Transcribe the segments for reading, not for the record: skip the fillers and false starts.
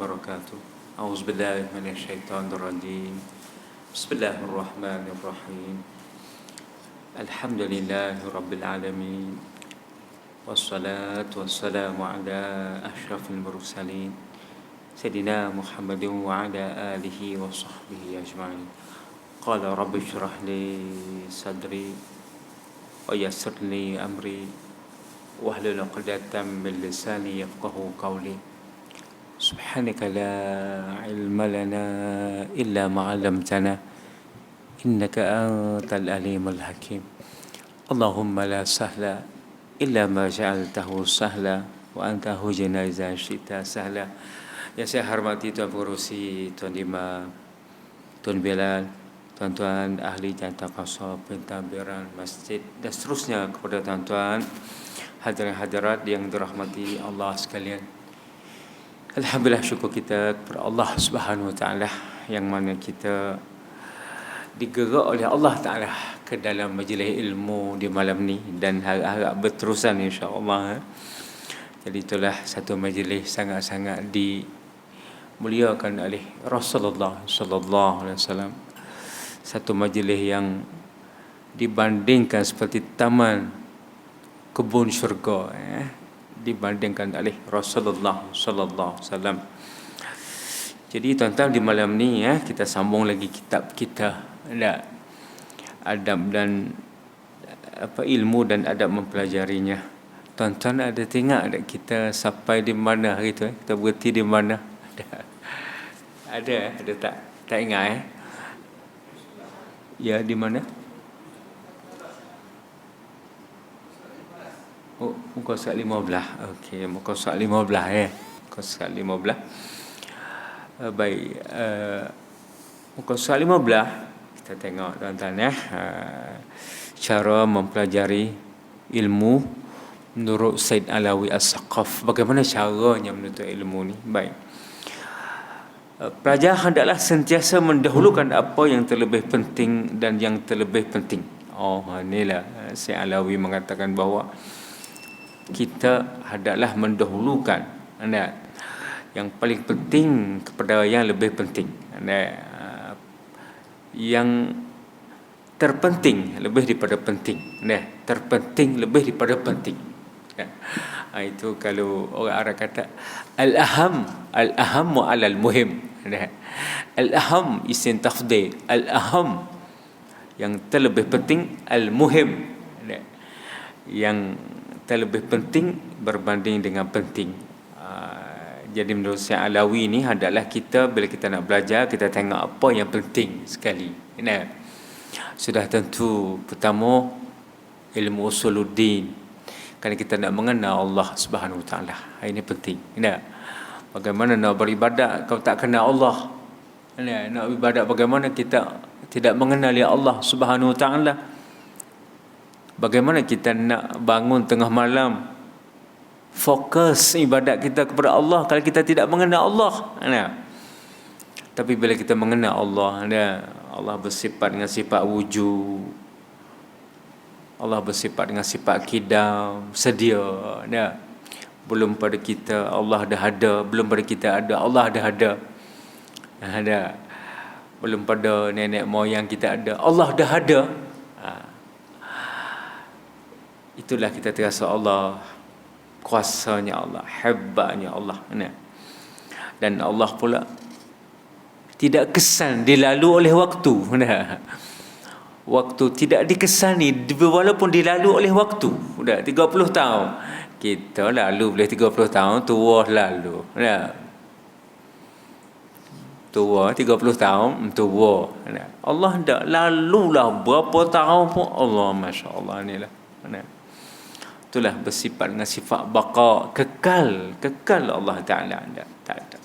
وبركاته. أعوذ بالله من الشيطان الرجيم. بسم الله الرحمن الرحيم. الحمد لله رب العالمين، والصلاة والسلام على أشرف المرسلين سيدنا محمد وعلى آله وصحبه أجمعين. قال رب اشرح لي صدري ويسر لي أمري واحلل عقدة من لساني يفقهوا قولي. سبحانك لا علم لنا إلا ما علمتنا إنك أنت العليم الحكيم. اللهم لا سهل إلا ما جعلته سهلا وأنت هجنا إذا شئت سهلا. Yang saya hormati Tuan Pengerusi, Tuan Imam, Tuan Bilal, tuan-tuan ahli jantah kasar, pentadbiran masjid dan seterusnya, kepada tuan-tuan hadirin-hadirat yang dirahmati Allah sekalian. Alhamdulillah, syukur kita kepada Allah Subhanahu Wa Taala yang mana kita digerak oleh Allah Taala ke dalam majlis ilmu di malam ni dan harap berterusan insya-Allah. Jadi itulah satu majlis sangat-sangat dimuliakan oleh Rasulullah sallallahu alaihi wasallam. Satu majlis yang dibandingkan seperti taman kebun syurga, dibandingkan oleh Rasulullah sallallahu alaihi wasallam. Jadi tuan-tuan, di malam ni kita sambung lagi kitab kita, adab dan ilmu dan adab mempelajarinya. Tuan-tuan ada tengok tak kita sampai di mana hari tu? Kita berhenti di mana? Ada tak? Tak ingat Ya, di mana? Oh, muka surat 15. Okey, muka surat 15 Muka surat 15. Baik, muka surat 15 kita tengok tuan-tuan cara mempelajari ilmu menurut Said Alawi As-Saqaf. Bagaimana caranya menuntut ilmu ni? Baik. Pelajar hendaklah sentiasa mendahulukan apa yang terlebih penting dan yang terlebih penting. Inilah Said Alawi mengatakan bahawa kita hendaklah mendahulukan yang paling penting kepada yang lebih penting. Yang terpenting lebih daripada penting. Terpenting lebih daripada penting. Itu kalau orang Arab kata al-aham wa al-muhim. Al-aham isim tafdhil, al-aham yang terlebih penting, al-muhim yang terlebih penting berbanding dengan penting. Jadi menurut Syekh Alawi ni, hendaklah kita bila kita nak belajar, kita tengok apa yang penting sekali. Sudah tentu pertama ilmu usuluddin, kerana kita nak mengenal Allah Subhanahu Wa Taala. Ini penting. Bagaimana nak beribadat kalau tak kenal Allah? Nak beribadat bagaimana kita tidak mengenali Allah Subhanahu Wa Taala? Bagaimana kita nak bangun tengah malam fokus ibadat kita kepada Allah kalau kita tidak mengenal Allah? Tapi bila kita mengenal Allah, Allah bersifat dengan sifat wujud, Allah bersifat dengan sifat qidam, sedia. Belum pada kita Allah dah ada, belum pada kita ada Allah dah ada. Belum pada nenek moyang kita ada, Allah dah ada. Itulah kita terasa Allah, kuasanya Allah, hebatnya Allah. Dan Allah pula tidak kesan dilalu oleh waktu. Waktu tidak dikesani walaupun dilalu oleh waktu. 30 tahun kita lalu, boleh 30 tahun tua lalu. Tua 30 tahun tua. Allah tak lalulah berapa tahun pun Allah, masya-Allah. Inilah. Itulah bersifat dengan sifat baqa, kekal Allah Taala. Tak ada.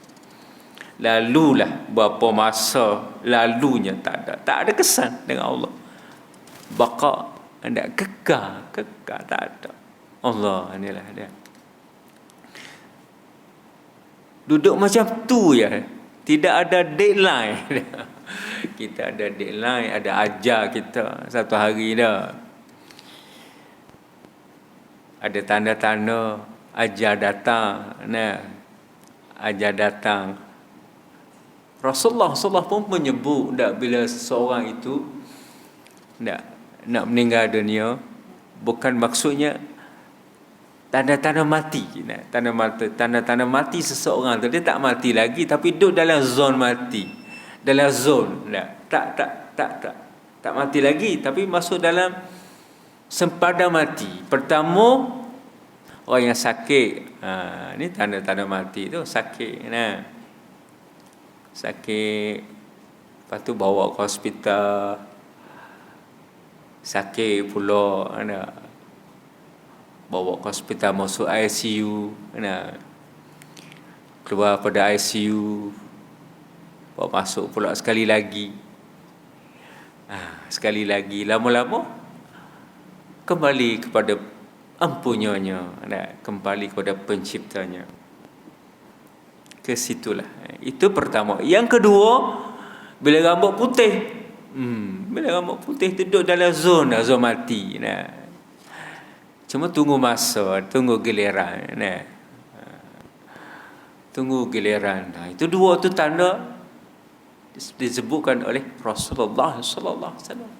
Lalulah berapa masa lalunya, tak ada kesan dengan Allah. Baqa, kekal tak ada. Allah inilah dia. Duduk macam tu ya. Tidak ada deadline. Kita ada deadline, ada ajar kita satu hari dah. Ada tanda-tanda ajar datang. Ajar datang. Rasulullah SAW pun menyebut bila seseorang itu nak meninggal dunia, bukan maksudnya tanda-tanda mati. Tanda-tanda mati seseorang tu, dia tak mati lagi tapi duduk dalam zon mati. Dalam zon tak mati lagi tapi masuk dalam sempadan mati. Pertama, orang yang sakit. Ni tanda-tanda mati tu, sakit. Sakit, lepas tu bawa ke hospital. Sakit pula, bawa ke hospital, masuk ICU, keluar pada ICU, bawa masuk pula sekali lagi. Sekali lagi, lama-lama kembali kepada empunyanya, kembali kepada penciptanya. Ke situlah. Itu pertama. Yang kedua, bila rambut putih. Bila rambut putih duduk dalam zon mati. Cuma tunggu masa, tunggu giliran. Tunggu giliran. Itu dua tu tanda disebutkan oleh Rasulullah sallallahu alaihi wasallam.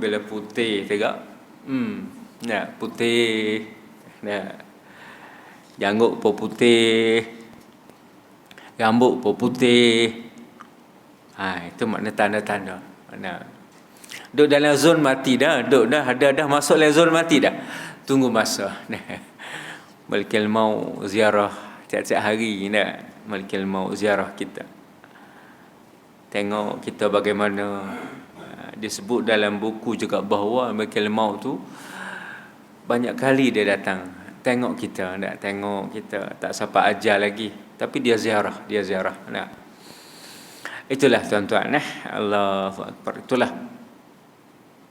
Bila putih tegak. Putih. Janggut pun putih, rambut pun putih. Itu makna tanda-tanda. Duduk dalam zon mati dah. Duduk dah, dah masuk dalam zon mati dah. Tunggu masa. Malikul Maut ziarah tiap-tiap hari. Malikul Maut ziarah kita. Tengok kita bagaimana. Disebut dalam buku juga bahawa Malikul Maut tu banyak kali dia datang. Tengok kita, tak sampai ajar lagi, tapi dia ziarah. Itulah tuan-tuan, Allahu Akbar. Itulah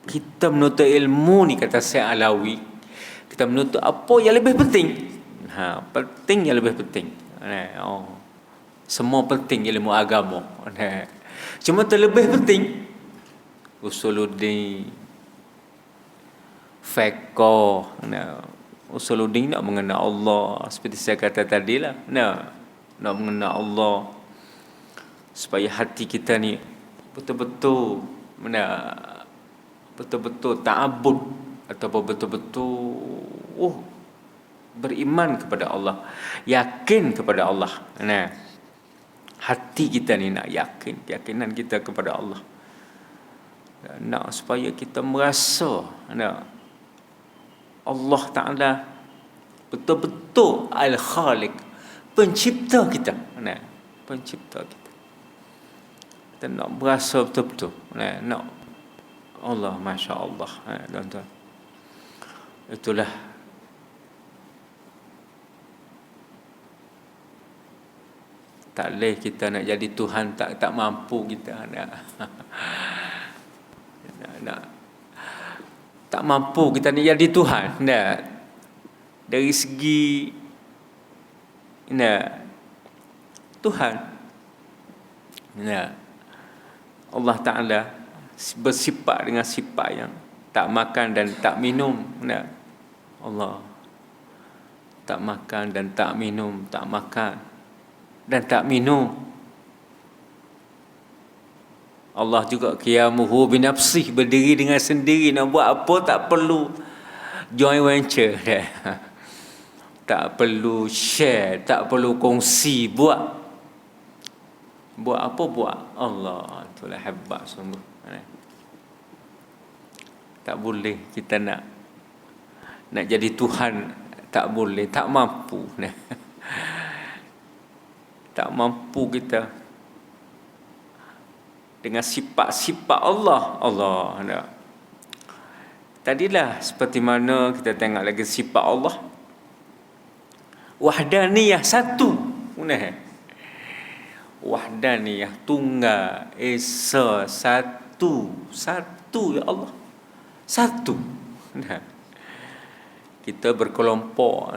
kita menuntut ilmu ni, kata Syekh Alawi. Kita menuntut apa yang lebih penting. Penting yang lebih penting. Semua penting ilmu agama. Cuma terlebih penting usuluddin, fiqh, usuluddin nak mengenal Allah, seperti saya kata tadi lah, nak mengenal Allah supaya hati kita ni betul-betul ta'abbud ataupun betul-betul beriman kepada Allah, yakin kepada Allah. Hati kita ni nak yakin, keyakinan kita kepada Allah, nak supaya kita merasa Allah Ta'ala betul-betul Al-Khaliq, pencipta kita. Pencipta kita. Kita nak berasa betul-betul. Nak Allah, Masya Allah. Tuan-tuan. Itulah. Tak boleh kita nak jadi Tuhan, tak mampu kita. Tak mampu kita ni jadi Tuhan. Dari segi Tuhan, Allah Ta'ala bersifat dengan sifat yang tak makan dan tak minum. Allah tak makan dan tak minum, tak makan dan tak minum. Allah juga qiyamuhu binafsih, berdiri dengan sendiri. Nak buat apa tak perlu joint venture. Tak perlu share, tak perlu kongsi. Buat apa buat. Allah, itulah hebat sungguh. Tak boleh kita nak jadi Tuhan. Tak boleh, tak mampu. Tak mampu kita dengan sifat-sifat Allah. Tadilah seperti mana kita tengok lagi sifat Allah, wahdaniyah, satu. Wahdaniyah, tunggal, esa, satu ya Allah, satu. Kita berkelompok,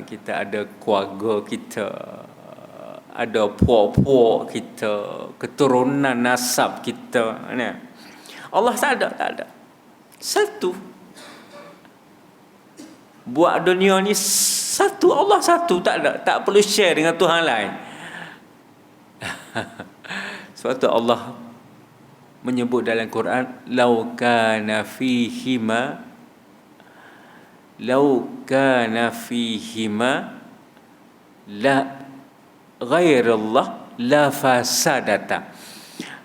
kita ada keluarga kita, ada puak-puak kita, keturunan nasab kita. Allah tak ada. Satu. Buat dunia ni satu, Allah satu, tak ada, tak perlu share dengan Tuhan lain. Sebab tu Allah menyebut dalam Quran, law kana fihima la ghairallah la fasadata.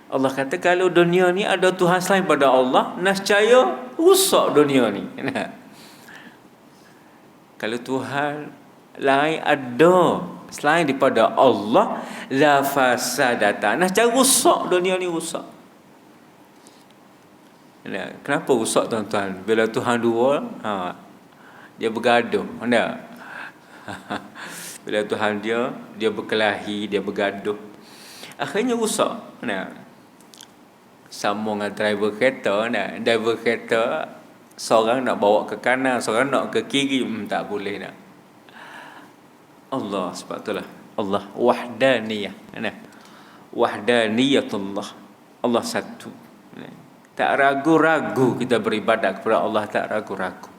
Allah kata kalau dunia ni ada Tuhan selain pada Allah, nescaya rusak dunia ni. Kalau Tuhan lain ada selain daripada Allah, la fasadata, nescaya rusak dunia ni, rusak. Kenapa rusak tuan-tuan? Bila Tuhan dua, dia bergaduh, tak? Bila Tuhan dia berkelahi, dia bergaduh, akhirnya rusak. Sama dengan driver kereta, driver kereta seorang nak bawa ke kanan, seorang nak ke kiri, tak boleh nak. Allah, sebab itulah Allah wahdaniyah. Wahdaniyatullah, Allah satu. Tak ragu-ragu kita beribadat kepada Allah, tak ragu-ragu.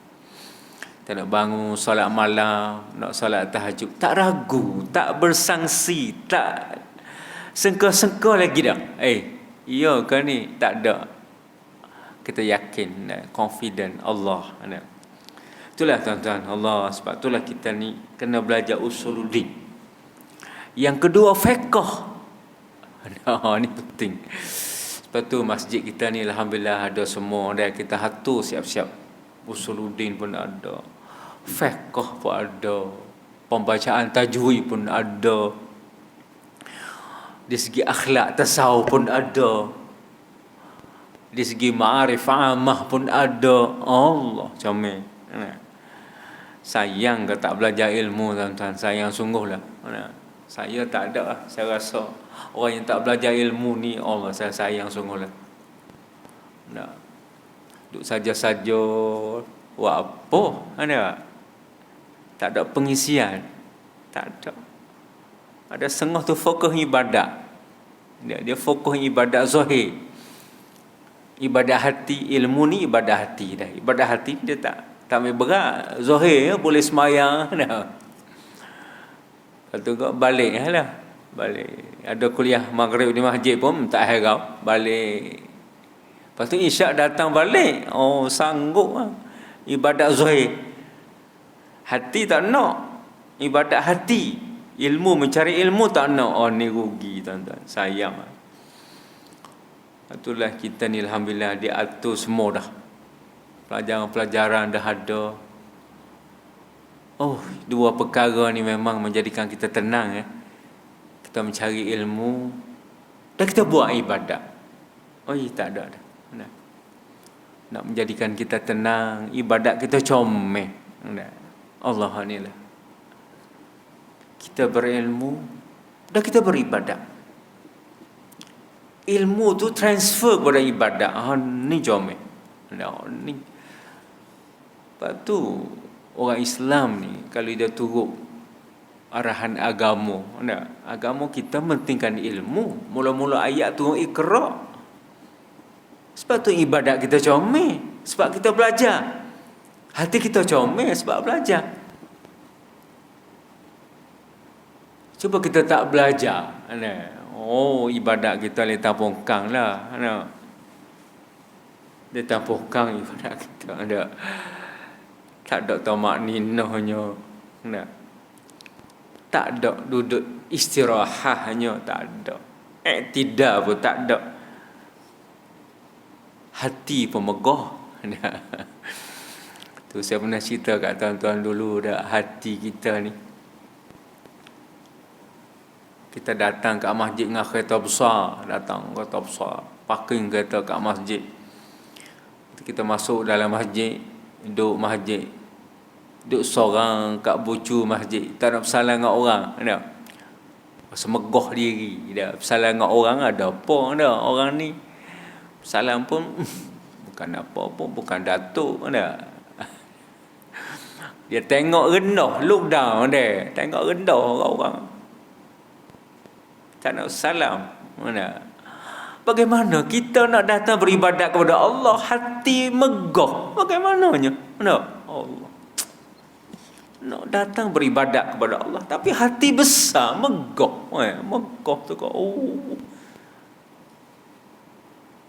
Kita nak bangun solat malam, nak solat tahajud, tak ragu, tak bersangsi, tak sengka-sengka lagi dah. Ya ke ni? Tak ada. Kita yakin, confident Allah. Itulah tuan-tuan Allah. Sebab itulah kita ni kena belajar usuluddin. Yang kedua, fiqh. Ni penting. Sebab tu masjid kita ni alhamdulillah ada semua dah. Kita hatur siap-siap. Usuluddin pun ada, fiqh pun ada, pembacaan tajwid pun ada, di segi akhlak tasawuf pun ada, di segi ma'arif amah pun ada. Allah, comel. Sayang ke tak belajar ilmu tuan-tuan? Sayang sungguhlah. Saya tak ada lah. Saya rasa orang yang tak belajar ilmu ni, Allah, saya sayang sungguhlah. Duduk saja-saja, buat apa? Tak ada pengisian. Tak ada. Ada setengah tu fokus ibadat. Dia fokus ibadat zahir. Ibadat hati, ilmu ni ibadat hati dah. Ibadat hati dia tak ambil berat. Zahir boleh semayang dah. Lepas tu balik lah. Balik. Ada kuliah maghrib di masjid pun tak harau. Balik. Lepas tu isyak datang balik. Oh, sanggup lah. Ibadat zahir. Hati tak nak. Ibadat hati. Ilmu, mencari ilmu tak nak. Oh, ni rugi tuan-tuan. Sayang. Itulah kita ni alhamdulillah diatur semua dah. Pelajaran-pelajaran dah ada. Oh, dua perkara ni memang menjadikan kita tenang. Kita mencari ilmu dan kita buat ibadat. Oh, tak ada dah. Nak menjadikan kita tenang, ibadat kita comel. Allah ni lah. Kita berilmu dan kita beribadat. Ilmu tu transfer kepada ibadat. Ni comel. Ni. Lepas tu orang Islam ni kalau dia turut arahan agama, agama kita pentingkan ilmu. Mula-mula ayat tu Iqra. Sebab tu ibadat kita comel, sebab kita belajar. Hati kita comel sebab belajar. Cuba kita tak belajar, oh, ibadat kita letak pongkang lah. Letak pongkang ibadat kita. Tak ada tamak ninahnya. Tak ada duduk istirahatnya. Tak ada. Tidak pun tak ada. Hati pun megah. Tu saya pernah cerita kat tuan-tuan dulu dah, hati kita ni. Kita datang kat masjid dengan kereta besar, parking kereta kat masjid. Kita masuk dalam masjid, duduk masjid, duduk seorang kat bucu masjid, tak nak bersalam dengan orang, semegah diri, dia bersalam dengan orang ada apa orang ni? Salam pun bukan apa-apa, bukan datuk dia tengok rendah, look down dia, tengok rendah orang-orang. Tak nak salam. Bagaimana kita nak datang beribadat kepada Allah, hati megah? Bagaimananya? Allah. nak datang beribadat kepada Allah, tapi hati besar, megah. Megah tu kau.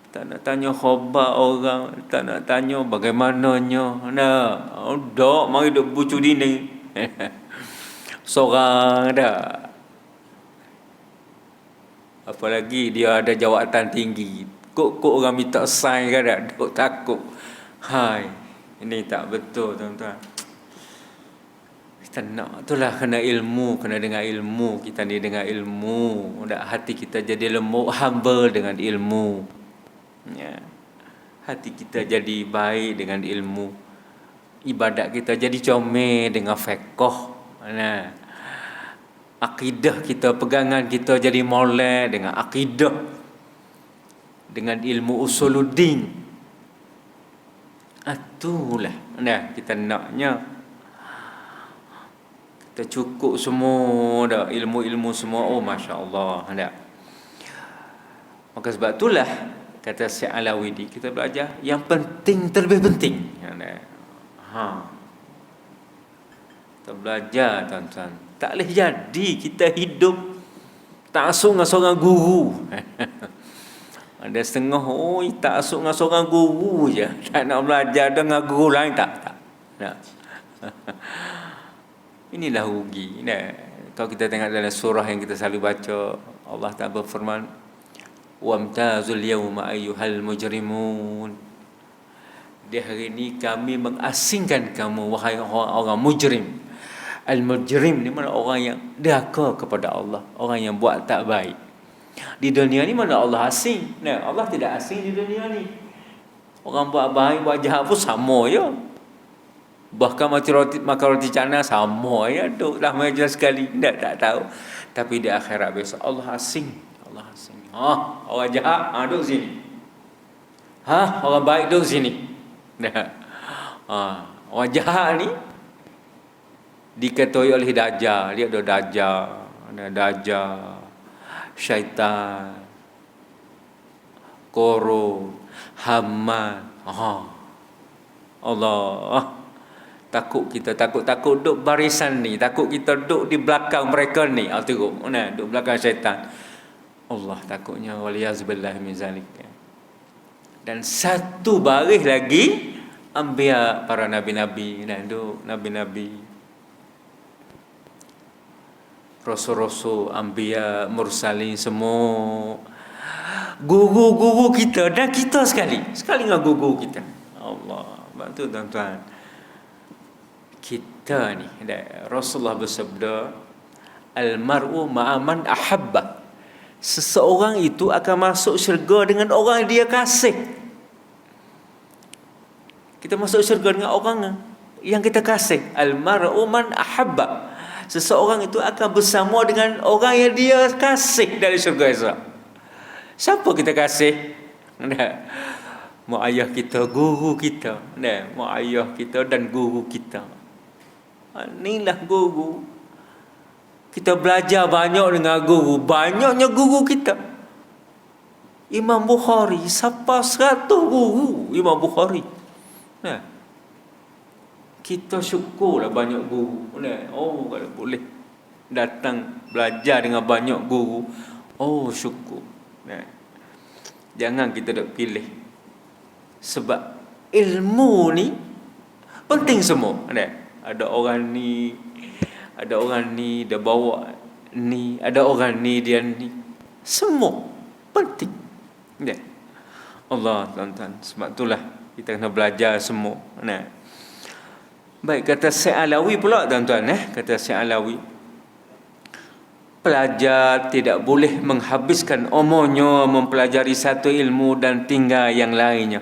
Tak nak tanya khabar orang, tak nak tanya bagaimananya. Dok mari duk bucu dini. Seorang dah. Apalagi dia ada jawatan tinggi. Kok orang minta sign kan dah, duk takut. Hai, ini tak betul tuan-tuan. Kita nak itulah kena ilmu, kena dengar ilmu. Kita ni dengar ilmu. Nak hati kita jadi lembut, humble dengan ilmu. Ya. Hati kita jadi baik dengan ilmu. Ibadat kita jadi comel dengan fiqh. Akidah kita, pegangan kita jadi molek dengan akidah, dengan ilmu usuluddin. Itulah kita naknya. Kita cukup semua dah, ilmu-ilmu semua. Oh masya-Allah. Maka sebab itulah kata Syekh Alawidi, kita belajar yang penting terlebih penting. Kita belajar tuan-tuan. Tak boleh jadi kita hidup tak asuh dengan seorang guru. Ada setengah tak asuh dengan seorang guru je, tak nak belajar dengan guru lain tak. Inilah rugi. Kalau kita tengok dalam surah yang kita selalu baca, Allah Ta'ala berfirman, "Wamtazul yawma ayyuhal mujrimun." Di hari ini kami mengasingkan kamu wahai orang mujrim. Al-mujrim ni mana orang yang derhaka kepada Allah, orang yang buat tak baik. Di dunia ni mana Allah asing. Allah tidak asing di dunia ni. Orang buat baik, buat jahat pun sama je. Bahkan makan roti canai sama je. Duduk dalam meja sekali, tak tahu. Tapi di akhirat besok Allah asing. Allah asing. Orang jahat duduk sini. Orang baik duduk sini. Orang jahat ni diketahui oleh Dajjal. Dia ada Dajjal, syaitan, Korun, Haman. Allah, takut kita, takut duduk barisan ni, takut kita duduk di belakang mereka ni. Tengok duduk belakang syaitan. Allah takutnya, waliyazbillah min zalik. Dan satu baris lagi, anbiya, para nabi-nabi, nabi-nabi, rasul-rasul, anbiya, mursalin, semua guru-guru kita dan kita sekali dengan guru kita. Allah, bantu tuan-tuan. Kita ni, Rasulullah bersabda, al-mar'u ma'aman ahabba. Seseorang itu akan masuk syurga dengan orang yang dia kasih. Kita masuk syurga dengan orang yang kita kasih. Al-mar'u man ahabba. Seseorang itu akan bersama dengan orang yang dia kasih dari syurga Esra. Siapa kita kasih? Mak ayah kita, guru kita. Mak ayah kita dan guru kita. Inilah guru. Kita belajar banyak dengan guru. Banyaknya guru kita. Imam Bukhari, siapa 100 guru Imam Bukhari. Kita syukurlah banyak guru. Kalau boleh datang belajar dengan banyak guru, syukur. Jangan kita nak pilih. Sebab ilmu ni penting semua. Ada orang ni dia bawa ni, ada orang ni dia ni. Semua penting. Allah tuan-tuan, sebab itulah kita kena belajar semua. Baik, kata Syekh Alawi pula tuan-tuan, kata Syekh Alawi, pelajar tidak boleh menghabiskan umurnya mempelajari satu ilmu dan tinggal yang lainnya.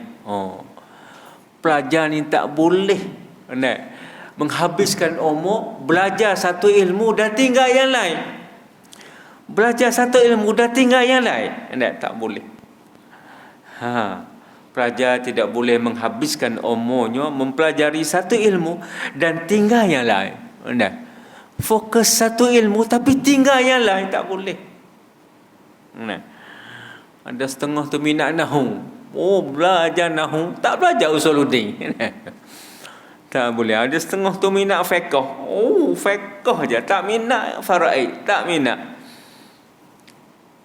Pelajar ni tak boleh menghabiskan umur belajar satu ilmu dan tinggal yang lain. Belajar satu ilmu dan tinggal yang lain, tak boleh. Pelajar tidak boleh menghabiskan umurnya mempelajari satu ilmu dan tinggal yang lain. Fokus satu ilmu tapi tinggal yang lain tak boleh. Ada setengah tu minat nahu. Belajar nahu, tak belajar usuluddin. Tak boleh. Ada setengah tu minat fiqh. Oh, fiqh je. Tak minat faraid. Tak minat.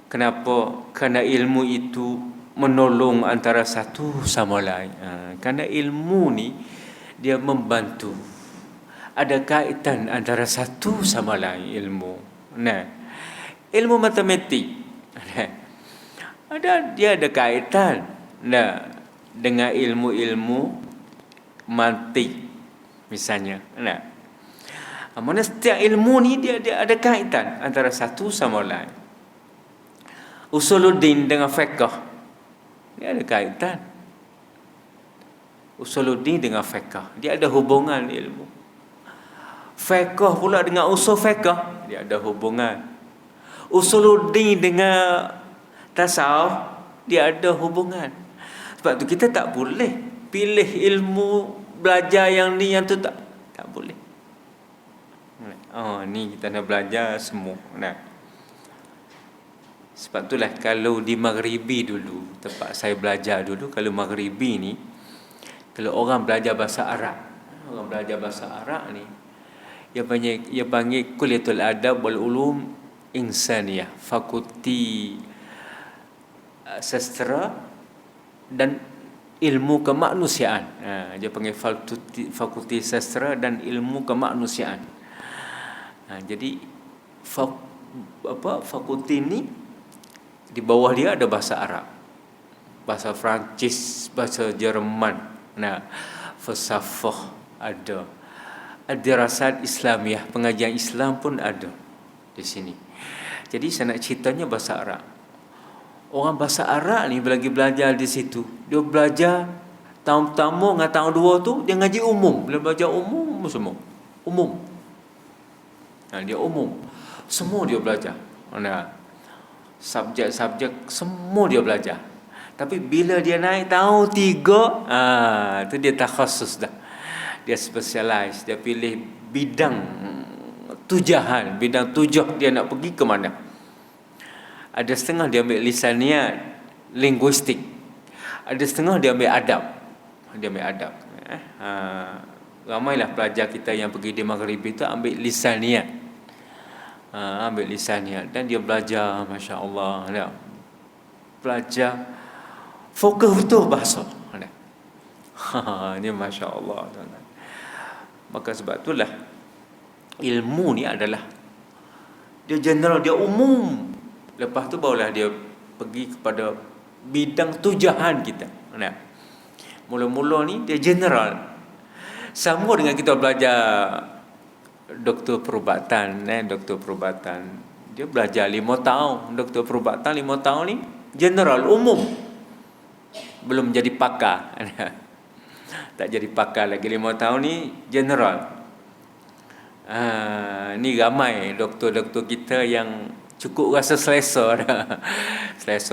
Kenapa? Kerana ilmu itu menolong antara satu sama lain. Kerana ilmu ni dia membantu. Ada kaitan antara satu sama lain ilmu. Nah, ilmu matematik. Dia ada kaitan dengan ilmu-ilmu mantik misalnya. Mana setiap ilmu ni dia ada kaitan antara satu sama lain. Usuluddin dengan fiqh, dia ada kaitan. Usuluddin dengan fiqh, dia ada hubungan ilmu. Fiqh pula dengan usul fiqh, dia ada hubungan. Usuluddin dengan tasawuf, dia ada hubungan. Sebab tu kita tak boleh pilih ilmu belajar yang ni yang tu tak boleh. Ni kita nak belajar semua. Sebab itulah kalau di Maghribi dulu, tempat saya belajar dulu, kalau Maghribi ni, kalau orang belajar bahasa Arab, ni dia panggil Kulliyatul Adab wal Ulum Insaniyah, fakulti sastra dan ilmu kemanusiaan. Dia panggil fakulti sastra dan ilmu kemanusiaan. Jadi fakulti ni di bawah dia ada bahasa Arab, bahasa Perancis, bahasa Jerman, falsafah ada, ad-dirasat Islamiyah, pengajian Islam pun ada di sini. Jadi saya nak ceritanya bahasa Arab. Orang bahasa Arab ni lagi belajar di situ. Dia belajar tahun pertama dengan tahun dua tu dia ngaji umum. Dia belajar umum semua. Umum. Dia umum. Semua dia belajar. Subjek-subjek semua dia belajar. Tapi bila dia naik tahun 3, tu dia takhasus dah. Dia specialize, dia pilih bidang tujahan, bidang tujah dia nak pergi ke mana. Ada setengah dia ambil lisaniyat, linguistik. Ada setengah dia ambil adab. Ramailah pelajar kita yang pergi di Maghrib itu ambil lisaniyat. Dan dia belajar, masya-Allah, belajar fokus betul bahasa. Ini masya-Allah. Maka sebab itulah ilmu ni adalah dia general, dia umum. Lepas tu barulah dia pergi kepada bidang tujahan kita. Mula-mula ni dia general. Sama dengan kita belajar doktor perubatan, dia belajar 5 tahun. Doktor perubatan 5 tahun ni general, umum. Belum jadi pakar. Tak jadi pakar lagi 5 tahun ni general. Ni ramai doktor-doktor kita yang cukup rasa selesa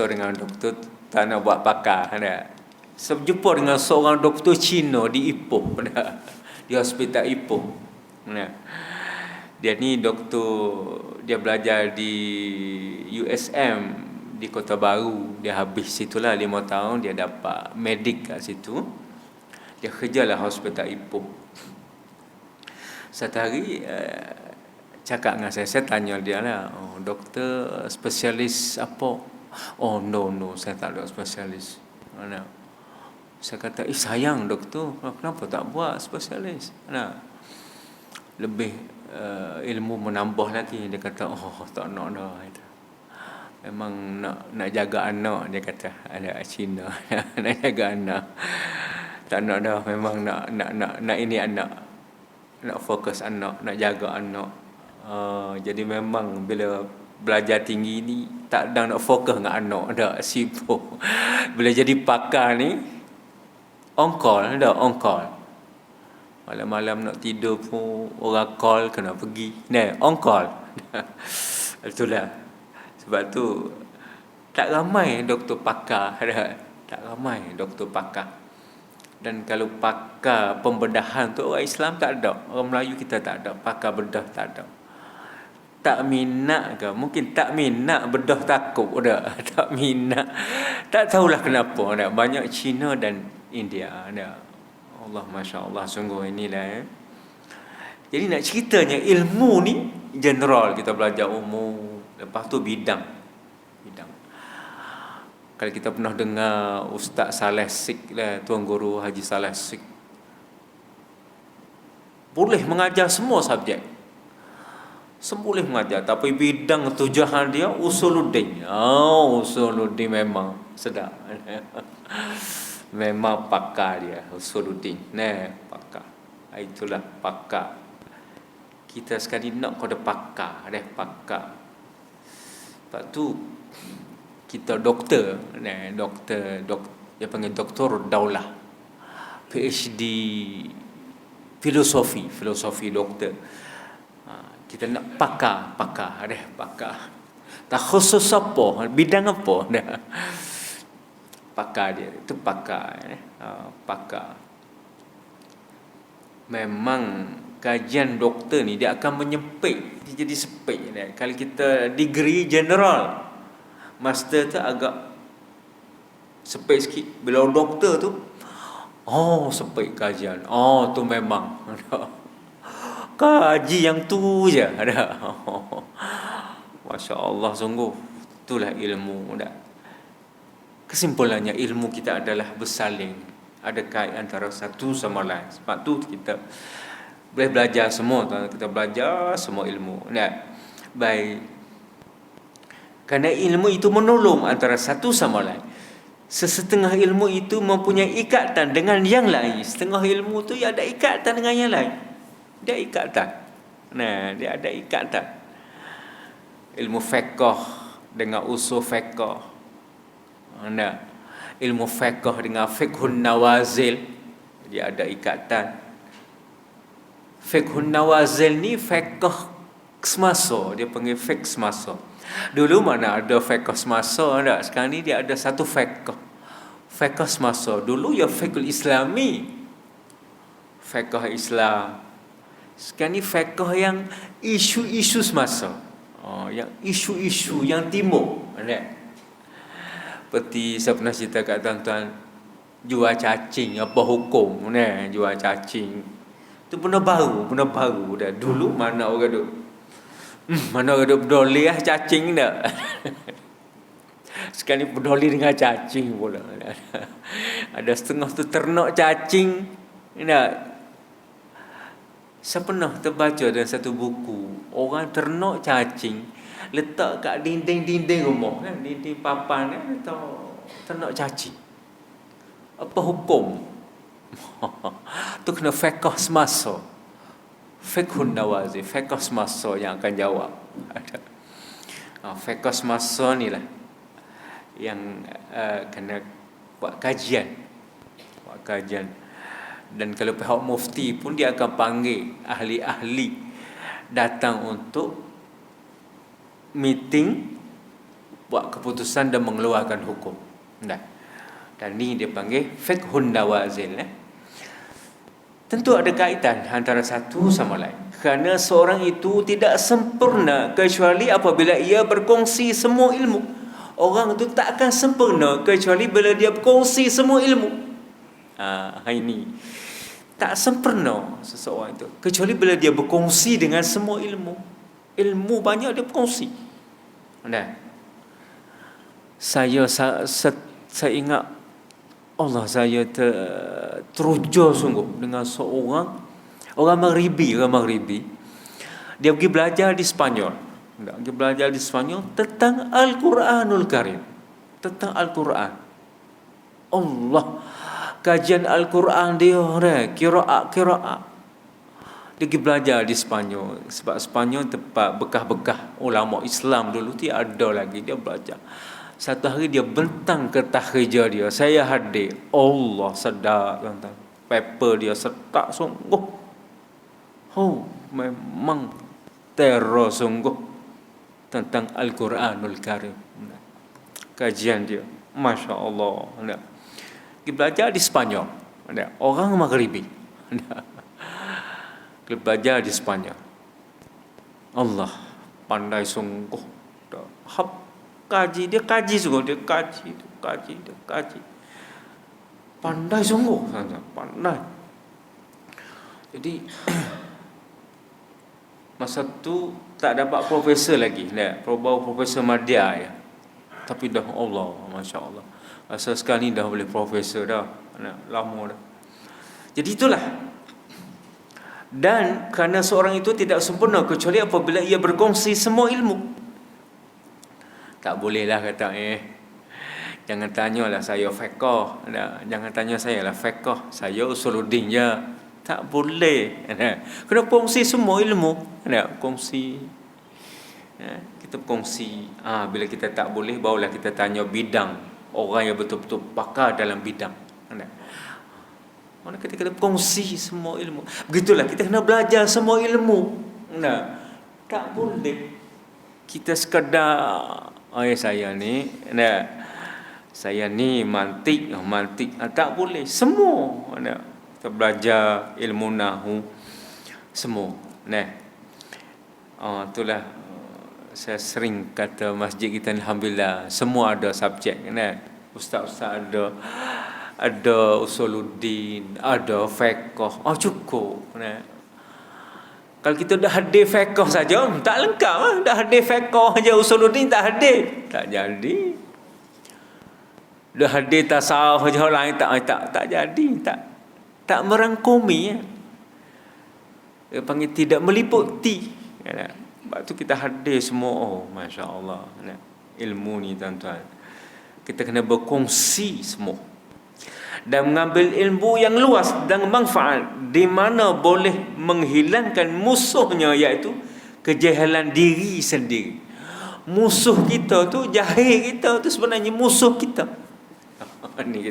dengan doktor, tak nak buat pakar. Saya jumpa dengan seorang doktor Cina di Ipoh, di hospital Ipoh. Dia ni doktor, dia belajar di USM di Kota Baru. Dia habis situlah 5 tahun, dia dapat medik kat situ. Dia kerjalah hospital Ipoh. Satu hari cakap dengan saya tanya dia lah, doktor spesialis apa? No, saya tak ada spesialis. Saya kata, sayang doktor, kenapa tak buat spesialis? Lebih ilmu menambah lagi. Dia kata, tak nak dah. Memang nak jaga anak, dia kata. Ada Cina nak jaga anak. Tak nak dah, memang nak ini anak. Nak fokus anak, nak jaga anak. Jadi memang bila belajar tinggi ni tak ada nak fokus dengan anak dah, sibuk. Bila jadi pakar ni on call. Malam-malam nak tidur pun orang call, kena pergi. On call. Itulah. Sebab tu tak ramai doktor pakar. Tak ramai doktor pakar. Dan kalau pakar pembedahan tu orang Islam tak ada. Orang Melayu kita tak ada. Pakar bedah tak ada. Tak minat ke? Mungkin tak minat, bedah takut dah. Tak minat. Tak tahulah kenapa. Banyak Cina dan India. Masya Allah, sungguh inilah. Jadi nak ceritanya ilmu ni general, kita belajar umum, lepas tu bidang. Kalau kita pernah dengar Ustaz Saleh Sik lah, Tuan Guru Haji Saleh Sik, boleh mengajar semua subjek, boleh mengajar, tapi bidang tujuan dia usuluddin. Usuluddin memang sedap. Memang pakar dia usuluddin. Pakar. Itulah pakar. Kita sekali nak kau ada pakar, pakar. Lepas tu kita doktor, dia panggil Doktor Daulah, PhD filosofi doktor. Kita nak pakar. Tak khusus apa, bidang apa dah. Pakar dia, itu pakar. Pakar. Memang kajian doktor ni dia akan menyempit, dia jadi sempit. Kalau kita degree general, master tu agak sempit sikit. Bila doktor tu, sempit kajian. Tu memang kaji yang tu je ada. Masya Allah, sungguh itulah ilmu. Kesimpulannya, ilmu kita adalah bersaling, ada kait antara satu sama lain. Sebab tu kita boleh belajar semua, kita belajar semua ilmu. Baik. Kerana ilmu itu menolong antara satu sama lain. Sesetengah ilmu itu mempunyai ikatan dengan yang lain. Setengah ilmu tu ada ikatan dengan yang lain. Dia ikatan. Dia ada ikatan. Ilmu fiqh dengan usul fiqh. Ilmu fiqh dengan fiqhun nawazil, dia ada ikatan. Fiqhun nawazil ni fiqh semasa, dia panggil fiqh semasa. Dulu mana ada fiqh semasa, tak? Sekarang ni dia ada satu fiqh semasa. Dulu ya fiqh islami, fiqh Islam. Sekarang ni fiqh yang isu-isu semasa, yang isu-isu yang timur. Seperti saya pernah cerita kat tuan-tuan, jual cacing, apa hukum jual cacing. Itu benda baru dah. Dulu mana orang duk peduli cacing dah. Sekarang ni peduli dengan cacing pula. Ada setengah tu ternak cacing. Saya pernah terbaca dalam satu buku, orang ternak cacing, letak kat dinding rumah, dinding papan, letak ternak cacing. Apa hukum? Tu kena fiqh semasa, fiqhun nawazil, fiqh semasa yang akan jawab. Fiqh semasa ni lah yang kena buat kajian. Dan kalau pihak mufti pun dia akan panggil ahli-ahli datang untuk meeting, buat keputusan dan mengeluarkan hukum. Dan ni dia panggil fiqhun nawazil. Tentu ada kaitan antara satu sama lain. Kerana seorang itu tidak sempurna kecuali apabila ia berkongsi semua ilmu. Orang itu tak akan sempurna kecuali bila dia berkongsi semua ilmu. Ini tak sempurna seseorang itu kecuali bila dia berkongsi dengan semua ilmu. Ilmu banyak dia berkongsi. Saya ingat Allah, saya teruja sungguh dengan seorang orang Maghribi. Dia pergi belajar di Spanyol. Tentang Al-Quranul Karim. Tentang Al-Quran. Allah, kajian Al-Quran dia, qiraat. Dia pergi belajar di Spanyol. Sebab Spanyol tempat bekas-bekas ulama Islam dulu tiada lagi. Dia belajar. Satu hari dia bentang kertas kerja dia, saya hadir. Allah, sedap tuan-tuan. Paper dia setak sungguh. Memang teror sungguh tentang Al-Quranul Karim. Kajian dia, Masya Allah. Dia belajar di Spanyol. Orang Maghribi. Dia belajar di Spanyol. Allah, pandai sungguh. Dia kaji sungguh. Dia kaji. Pandai sungguh. Pandai. Jadi masa tu tak dapat profesor lagi, baru Profesor Madya ya. Tapi dah Allah, Masya Allah, masa sekarang ni dah boleh profesor dah, lama dah. Jadi itulah. Dan kerana seorang itu tidak sempurna kecuali apabila ia berkongsi semua ilmu. Tak bolehlah kata jangan tanyalah saya fiqh, jangan tanya saya lah fiqh, saya usuluddin je. Tak boleh. Kena kongsi semua ilmu. Kongsi. Kita kongsi. Bila kita tak boleh, barulah kita tanya bidang orang yang betul-betul pakar dalam bidang. Mana kita kena kongsi semua ilmu. Begitulah kita kena belajar semua ilmu. Tak boleh kita sekadar saya ni mantik tak boleh. Semua kita belajar ilmu nahu semua. Itulah saya sering kata masjid kita alhamdulillah semua ada subjek. Ustaz-ustaz ada usuluddin, ada fiqh. Cukup. Kalau kita dah hadir fiqh saja tak lengkap. Dah hadir fiqh saja usuluddin tak hadir, tak jadi. Dah hadir tasawuf saja lain tak jadi, tak merangkumi. Dia panggil tidak meliputi. Sebab tu kita hadir semua. Masya Allah. Ilmu ni tuan-tuan, kita kena berkongsi semua dan mengambil ilmu yang luas dan manfaat, di mana boleh menghilangkan musuhnya, iaitu kejahilan diri sendiri. Musuh kita tu, jahil kita tu sebenarnya musuh kita. Ni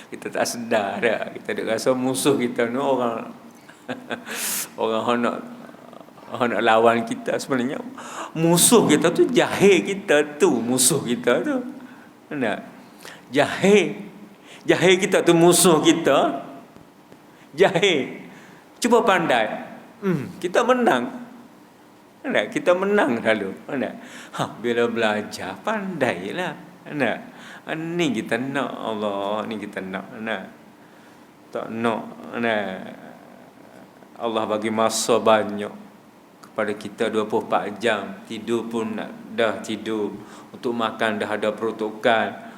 kita tak sedar dah. Kita ada rasa musuh kita ni orang nak lawan kita. Sebenarnya musuh kita tu jahil kita tu, musuh kita tu. Jahil kita tu musuh kita. Jahil. Cuba pandai. Kita menang. Kita menang selalu. Bila belajar pandailah. Ni kita nak Allah, ni kita nak. Tak nak. Allah bagi masa banyak kepada kita 24 jam. Tidur pun dah tidur. Untuk makan dah ada peruntukan.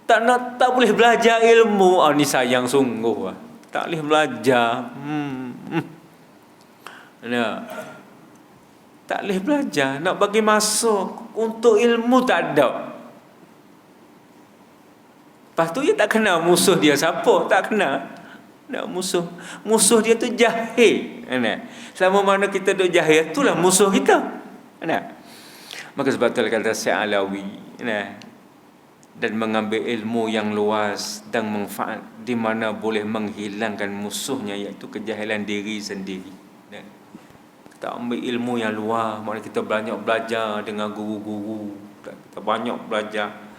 Tak boleh belajar ilmu. Ni sayang sungguh. Tak boleh belajar. Tak boleh belajar. Nak bagi masa untuk ilmu tak ada. Lepas tu dia tak kenal musuh dia siapa. Tak kenal. Musuh dia tu jahil. Selama mana kita duk jahil, itulah musuh kita. Maka sebab tu kata Syekh Alawi, dan mengambil ilmu yang luas dan manfaat, di mana boleh menghilangkan musuhnya, iaitu kejahilan diri sendiri. Kita ambil ilmu yang luas, maknanya kita banyak belajar dengan guru-guru. Kita banyak belajar.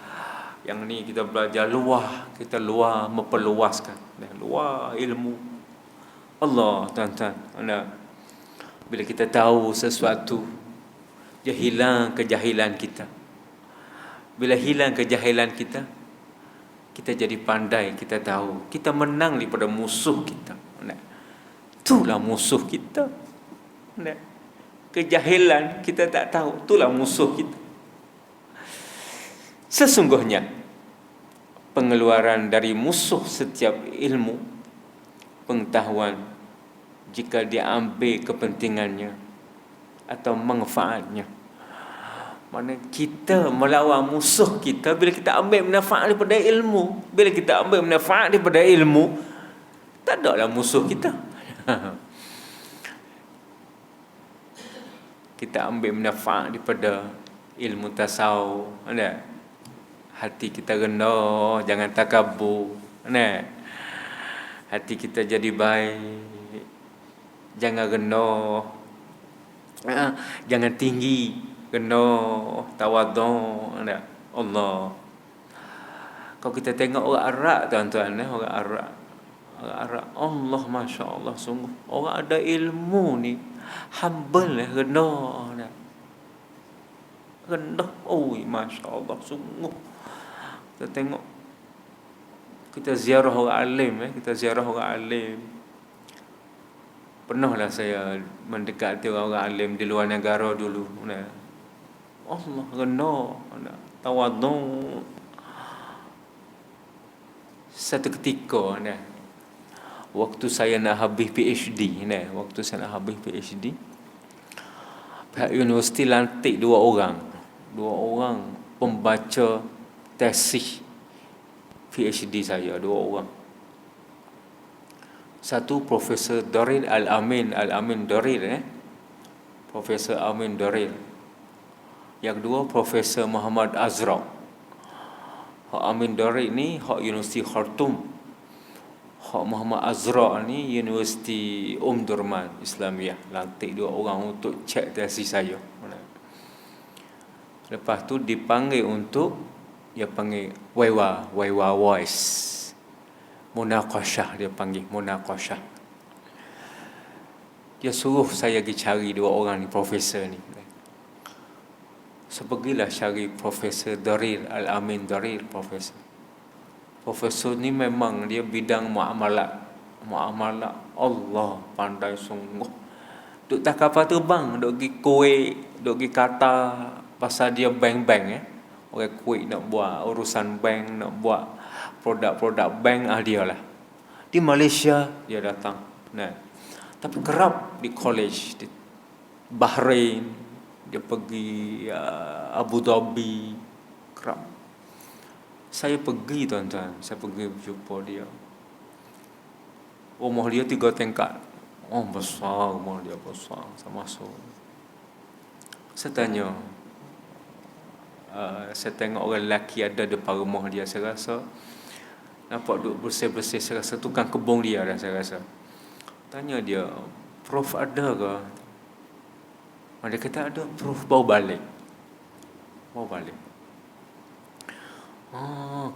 Yang ni kita belajar luar, kita luar memperluaskan, luar ilmu Allah, tuan-tuan. Bila kita tahu sesuatu, dia hilang kejahilan kita. Bila hilang kejahilan kita, kita jadi pandai, kita tahu, kita menang daripada musuh kita. Itulah musuh kita. Kejahilan kita tak tahu, itulah musuh kita. Sesungguhnya pengeluaran dari musuh setiap ilmu pengetahuan, jika diambil kepentingannya atau manfaatnya. Mana kita melawan musuh kita bila kita ambil manfaat daripada ilmu. Bila kita ambil manfaat daripada ilmu, tak ada lah musuh kita. Kita ambil manfaat daripada ilmu tasawuf, hati kita rendah, jangan takabur. Hati kita jadi baik, jangan rendah. Jangan tinggi, rendah, tawadhu. Allah. Kalau kita tengok orang Arab, tuan-tuan, orang Arab, Allah, Masya Allah, sungguh orang ada ilmu ni humble, rendah. Rendah, Masya Allah, sungguh. Kita tengok, kita ziarah orang alim, kita ziarah orang alim, Pernahlah saya mendekati orang-orang alim di luar negara dulu. Allah kena tawadhu. Satu ketika waktu saya nak habis PhD, pihak universiti lantik dua orang pembaca tesis PhD saya, dua orang. Satu Profesor Darir Al-Amin Darir, Profesor Amin Darir. Yang kedua Profesor Muhammad Azra. Hak Amin Darir ni hak Universiti Khartoum. Hak Muhammad Azra ni Universiti Durman Islamiyah. Lantik dua orang untuk cek tesis saya. Lepas tu dipanggil untuk, dia panggil Waiwa voice. Munaqashah, dia panggil munaqashah. Dia suruh saya pergi cari dua orang ni, profesor ni. So pergilah cari Profesor Darir Al-Amin Darir, Profesor ni memang dia bidang muamalat. Allah pandai sungguh. Duk tak kapal terbang, duk pergi Kuwait, duk pergi Qatar, pasal dia bank. Orang Kuwait nak buat urusan bank, nak buat produk-produk bank, dia lah. Di Malaysia dia datang. Tapi kerap di college di Bahrain, dia pergi Abu Dhabi, kerap. Saya pergi, tuan-tuan, saya pergi jumpa dia. Rumah dia 3 tingkat. Besar rumah dia, besar. Saya masuk. Saya tanya, saya tengok orang lelaki ada depan rumah dia. Saya rasa nampak duduk bersih-bersih. Saya rasa tukang kebun dia dah, saya rasa. Tanya dia, Prof ada ke? Dia kata ada. Prof bawa balik.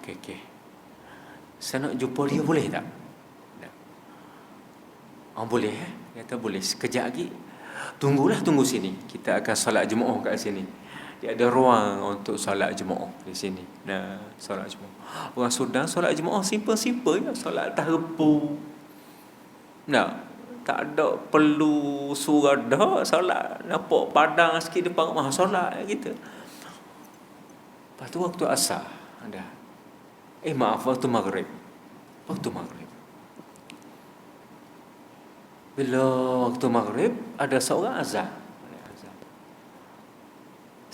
Okey. Saya nak jumpa dia, boleh tak? Boleh. Dia kata boleh. Sekejap lagi tunggu sini. Kita akan solat Jumaat kat sini. Dia ada ruang untuk solat Jumaat di sini. Solat Jumaat. Orang Sudan solat Jumaat simple-simple je, solat atas repu. Tak ada perlu surah dah, solat nampak padang sikit depan rumah, solat gitu. Lepas tu waktu asar ada. Waktu maghrib. Bila waktu maghrib ada seorang azan.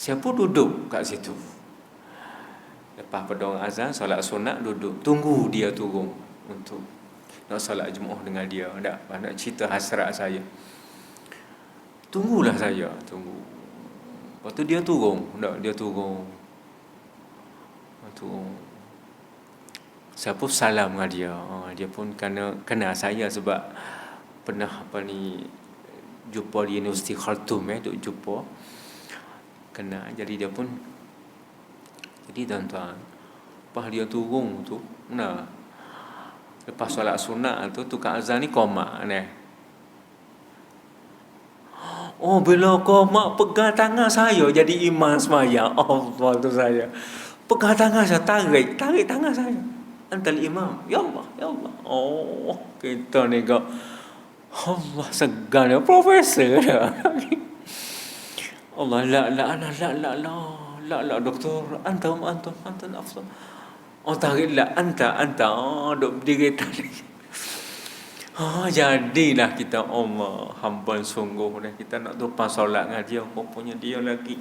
Siapa duduk kat situ? Lepas pada orang azan, solat sunat, duduk. Tunggu dia turun untuk nak solat Jumaat dengan dia. Nak cerita hasrat saya. Tunggulah saya. Lepas tu dia turun. Dia turun. Saya pun salam dengan dia. Dia pun kenal saya sebab pernah jumpa di Universiti Khartoum, duk jumpa. Kenal. Jadi dia pun, tuan-tuan, lepas dia turun tu, lepas solat sunat tu, tukang azan ni komak bila komak pegang tangan saya jadi imam sembahyang. Allah tu saya. Pegang tangan saya, tarik tangan saya. Antal imam. Ya Allah. Kita ni kau Allah segan dia, profesor dah. Allah, la doktor, antum afdal. Tarik la anta duk berdiri tarik. Jadilah kita, Allah, hamba sungguh dah, kita nak tumpang solat dengan dia, rupanya dia lagi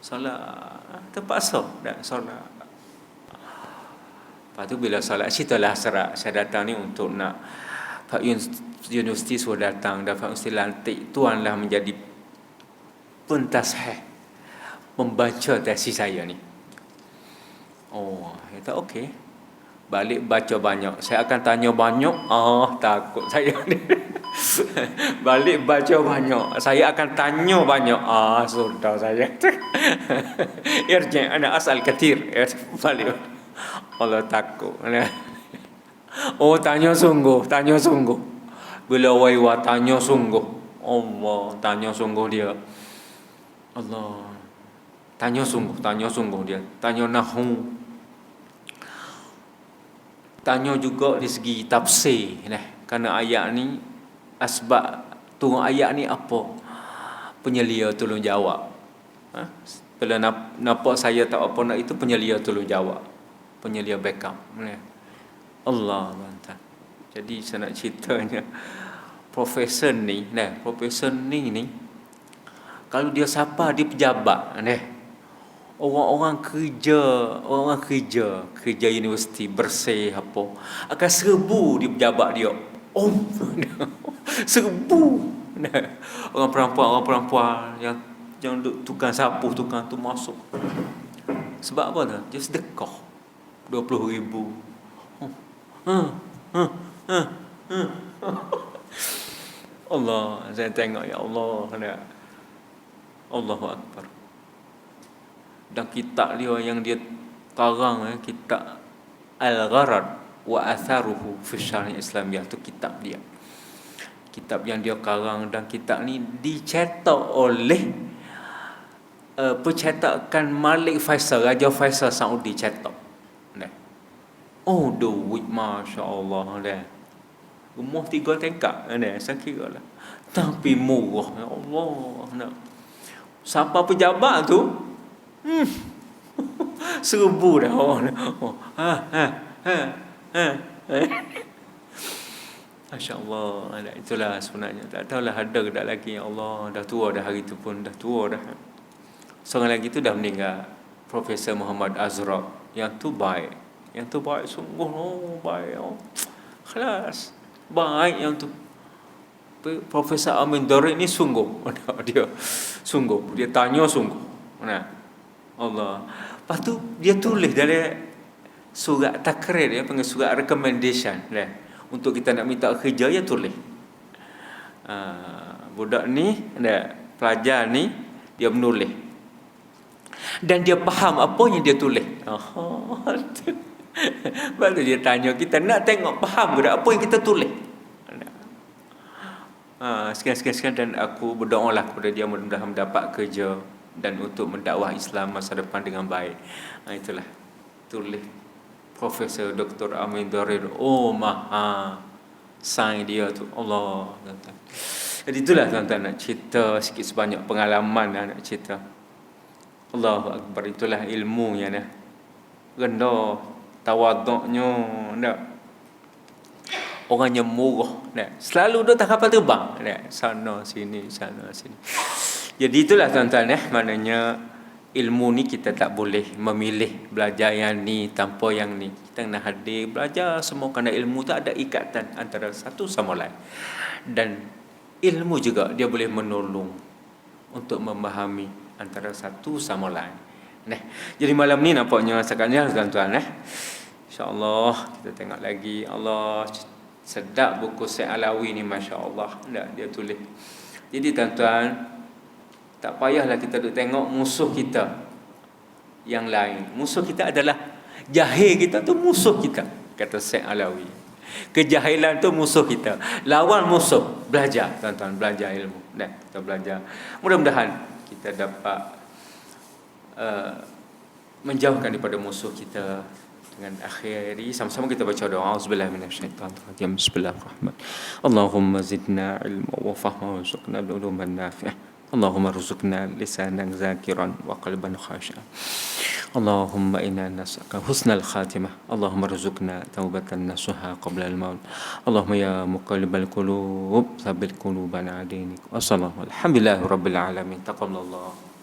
solat terpaksa dah solat. Lepas tu bila solat, ceritalah hasrat saya datang ni untuk nak Pak Universiti sudah datang, Pak Universiti lantik tuanlah menjadi pentasheh membaca tesis saya ni. Kata okey. Balik baca banyak. Saya akan tanya banyak. Takut saya ni. Balik baca banyak. Saya akan tanya banyak. Sudah saya. Irji' ana as'al kathir. Balik. Allah takut. Tanya sungguh. Bila waiwa tanya sungguh. Allah tanya sungguh dia. Allah tanya sungguh dia. Tanya nahwu. Tanya juga di segi tafsir. Kerana ayat ni asbab turun ayat ni apa? Penyelia tolong jawab. Bila nampak saya tak apa nak itu, penyelia tolong jawab. Penyelia backup. Allah tuan-tuan. Jadi saya nak ceritanya, profesor ni kalau dia siapa, dia pejabat orang kerja universiti bersih apa, akan serbu di pejabat dia. Serbu. Orang perempuan yang tukang sapu, tukang tu masuk. Sebab apa tu? Dia sedekah 20,000. Allah, saya tengok ya Allah. Allahu Akbar. Dan kitab dia yang dia karang, kitab Al-Gharad wa Atharuhu fi Syariah Islamiyah, tu kitab dia. Kitab yang dia karang, dan kitab ni dicetak oleh percetakan Malik Faisal, Raja Faisal Saudi cetak. Duit masya-Allah dah. Rumah 3 tingkat saya kira lah. Tapi murah ya Allah. Siapa pejabat tu? 1,000 dah. Masya-Allah. Itulah sebenarnya. Tak tahulah ada ke tak lagi. Ya Allah, dah tua dah hari tu pun. Dah tua dah. Seorang lagi tu dah meninggal. Profesor Muhammad Azraq. Yang tu baik. Sungguh baik. Kelas. Baik yang tu. Profesor Amin Darid ni sungguh. Dia tanya sungguh. Allah. Lepas tu dia tulis dari surat takrir, dia panggil surat recommendation untuk kita nak minta kerja, dia tulis. Budak ni, pelajar ni, dia menulis. Dan dia faham apa yang dia tulis. Lepas tu dia tanya kita, nak tengok faham ke apa yang kita tulis. Sekian dan aku berdoalah kepada dia mudah-mudahan mendapat kerja dan untuk mendakwah Islam masa depan dengan baik. Itulah tulis Profesor Dr. Amin Darid. Maha sains dia tu Allah. Jadi itulah tuan-tuan, nak cerita sikit sebanyak pengalaman nak cerita. Allahu Akbar. Itulah ilmu yang rendah, tawaduknya orangnya murah, selalu dia tak kapal terbang, sana sini. Jadi itulah tuan-tuan, maknanya ilmu ni kita tak boleh memilih belajar yang ni tanpa yang ni. Kita nak hadir belajar semua, kerana ilmu tu ada ikatan antara satu sama lain. Dan ilmu juga dia boleh menolong untuk memahami antara satu sama lain. Jadi malam ni nampaknya sekalian tuan-tuan, insya-Allah kita tengok lagi. Allah, sedap buku Syekh Alawi ni, masya-Allah. Dia tulis. Jadi tuan-tuan, tak payahlah kita duk tengok musuh kita yang lain. Musuh kita adalah jahil kita tu, musuh kita, kata Syekh Alawi. Kejahilan tu musuh kita. Lawan musuh, belajar tuan-tuan, belajar ilmu. Kita belajar. Mudah-mudahan kita dapat menjauhkan daripada musuh kita. Dengan akhiri sama-sama kita baca doa. Auzubillahi minasyaitonirrajim. Bismillahirrahmanirrahim. Allahumma zidna ilma wa fahma warzuqna al-uluman nafi'ah. Allahumma rzuqna lisanan zakiran wa qalban khashi'an. Allahumma inna nas'aluka husnal khatimah. Allahumma rzuqna taubatan nasuha qabla al-maut. Allahumma ya muqallibal qulub tsabbit qulubana 'ala dinik. Wassallallahu alhamdulillahi rabbil alamin. Taqabbalallah.